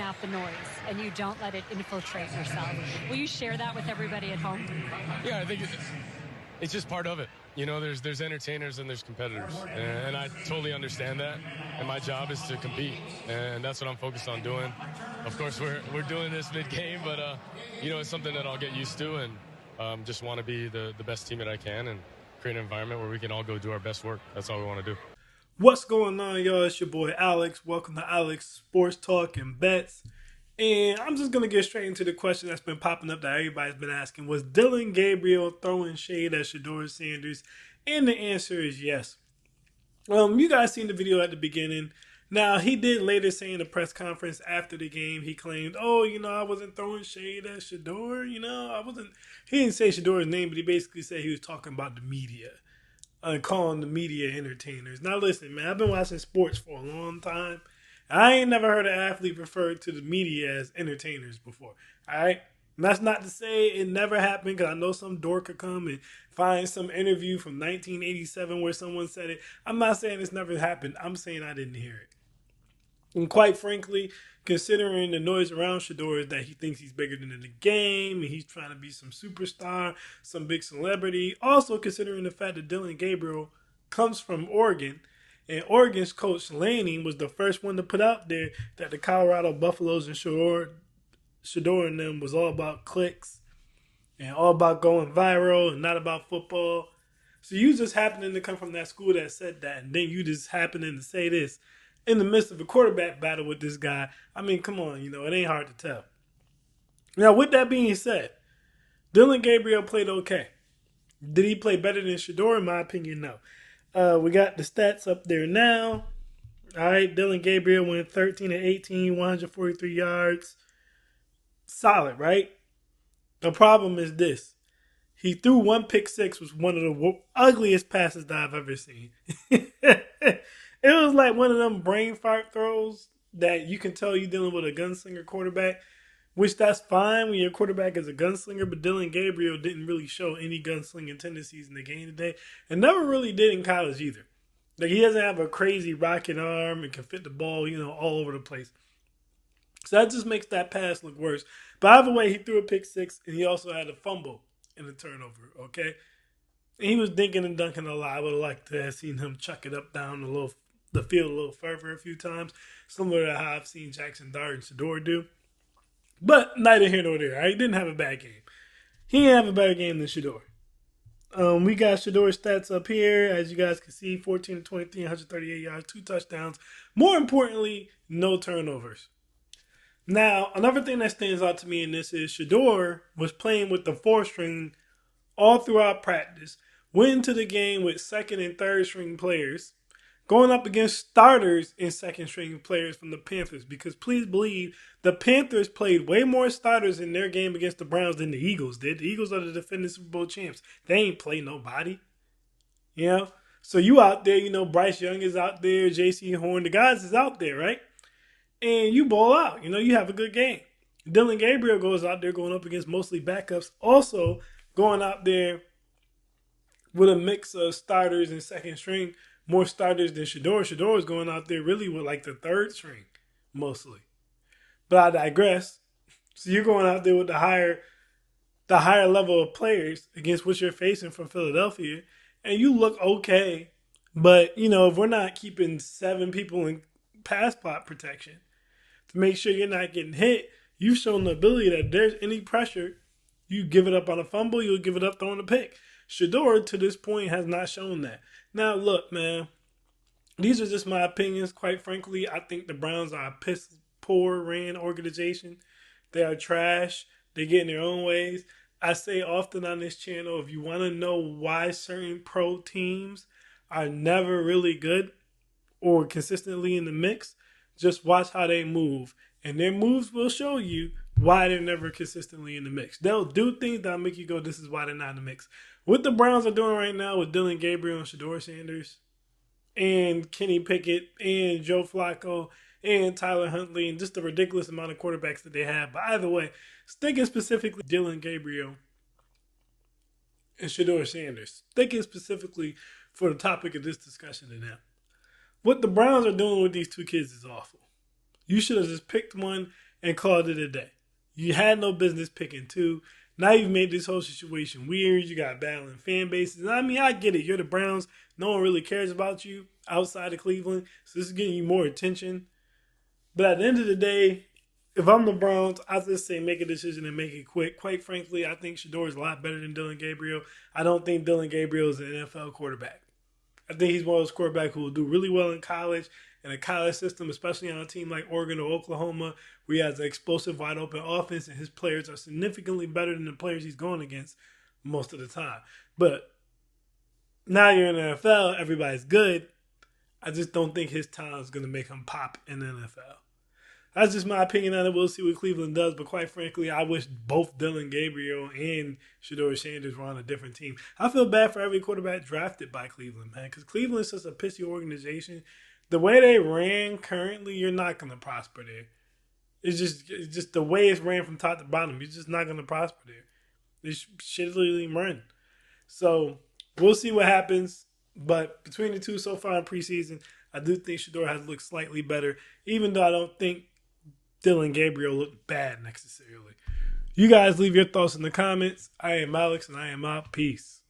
out the noise and you don't let it infiltrate yourself. Will you share that with everybody at home? Yeah, I think it's just part of it. You know, there's entertainers and there's competitors, and I totally understand that. And my job is to compete, and that's what I'm focused on doing. Of course, we're doing this mid-game, but you know, it's something that I'll get used to, and just want to be the best team that I can and create an environment where we can all go do our best work. That's all we want to do. What's going on, y'all? It's your boy Alex. Welcome to Alex Sports Talk and Bets. And I'm just going to get straight into the question that's been popping up that everybody's been asking. Was Dillion Gabriel throwing shade at Shedeur Sanders? And the answer is yes. You guys seen the video at the beginning. Now, he did later say in a press conference after the game, he claimed, I wasn't throwing shade at Shedeur. I wasn't. He didn't say Shedeur's name, but he basically said he was talking about the media. Calling the media entertainers. Now listen, man, I've been watching sports for a long time. I ain't never heard an athlete refer to the media as entertainers before. All right? And that's not to say it never happened, because I know some dork could come and find some interview from 1987 where someone said it. I'm not saying it's never happened. I'm saying I didn't hear it. And quite frankly, considering the noise around Shedeur is that he thinks he's bigger than the game and he's trying to be some superstar, some big celebrity. Also considering the fact that Dillion Gabriel comes from Oregon, and Oregon's coach Lanning was the first one to put out there that the Colorado Buffaloes and Shedeur and them was all about clicks and all about going viral and not about football. So you just happening to come from that school that said that, and then you just happening to say this in the midst of a quarterback battle with this guy. I mean, come on, it ain't hard to tell. Now, with that being said, Dillion Gabriel played okay. Did he play better than Shedeur? In my opinion, no. We got the stats up there now. All right, Dillion Gabriel went 13 and 18, 143 yards. Solid, right? The problem is this. He threw one pick six, was one of the ugliest passes that I've ever seen. It was like one of them brain fart throws that you can tell you're dealing with a gunslinger quarterback, which that's fine when your quarterback is a gunslinger, but Dillion Gabriel didn't really show any gunslinging tendencies in the game today, and never really did in college either. Like, he doesn't have a crazy rocket arm and can fit the ball, all over the place. So that just makes that pass look worse. But either way, he threw a pick six, and he also had a fumble and a turnover, okay? And he was dinking and dunking a lot. I would have liked to have seen him chuck it up down the field a little further a few times, similar to how I've seen Jackson Dart and Shedeur do. But neither here nor there. Right? He didn't have a bad game. He didn't have a better game than Shedeur. We got Shedeur's stats up here. As you guys can see, 14 to 23, 138 yards, 2 touchdowns. More importantly, no turnovers. Now, another thing that stands out to me in this is Shedeur was playing with the 4th-string all throughout practice, went into the game with 2nd and 3rd-string players, going up against starters and 2nd-string players from the Panthers, because please believe the Panthers played way more starters in their game against the Browns than the Eagles did. The Eagles are the defending Super Bowl champs. They ain't play nobody. So you out there, Bryce Young is out there, J.C. Horn, the guys is out there, right? And you ball out. You have a good game. Dillion Gabriel goes out there going up against mostly backups, also going out there with a mix of starters and 2nd string, more starters than Shedeur. Shedeur is going out there really with like the 3rd string, mostly. But I digress. So you're going out there with the higher level of players against what you're facing from Philadelphia, and you look okay. But, if we're not keeping 7 people in pass plot protection to make sure you're not getting hit, you've shown the ability that if there's any pressure, you give it up on a fumble, you'll give it up throwing a pick. Shedeur, to this point, has not shown that. Now, look, man, these are just my opinions. Quite frankly, I think the Browns are a piss-poor ran organization. They are trash. They get in their own ways. I say often on this channel, if you want to know why certain pro teams are never really good or consistently in the mix, just watch how they move. And their moves will show you why they're never consistently in the mix. They'll do things that'll make you go, this is why they're not in the mix. What the Browns are doing right now with Dillion Gabriel and Shedeur Sanders and Kenny Pickett and Joe Flacco and Tyler Huntley and just the ridiculous amount of quarterbacks that they have. But either way, sticking specifically Dillion Gabriel and Shedeur Sanders, sticking specifically for the topic of this discussion to them. What the Browns are doing with these two kids is awful. You should have just picked one and called it a day. You had no business picking two. Now you've made this whole situation weird. You got battling fan bases. I mean, I get it. You're the Browns. No one really cares about you outside of Cleveland. So this is getting you more attention. But at the end of the day, if I'm the Browns, I just say make a decision and make it quick. Quite frankly, I think Shedeur is a lot better than Dillion Gabriel. I don't think Dillion Gabriel is an NFL quarterback. I think he's one of those quarterbacks who will do really well in college, in a college system, especially on a team like Oregon or Oklahoma, where he has an explosive, wide open offense, and his players are significantly better than the players he's going against most of the time. But now you're in the NFL, everybody's good. I just don't think his talent is going to make him pop in the NFL. That's just my opinion on it. We'll see what Cleveland does. But quite frankly, I wish both Dillion Gabriel and Shedeur Sanders were on a different team. I feel bad for every quarterback drafted by Cleveland, man, because Cleveland's such a pissy organization. The way they ran currently, you're not going to prosper there. It's just the way it's ran from top to bottom. You're just not going to prosper there. It's shittily run. So we'll see what happens. But between the two so far in preseason, I do think Shedeur has looked slightly better, even though I don't think Dillion Gabriel looked bad necessarily. You guys leave your thoughts in the comments. I am Alex, and I am out. Peace.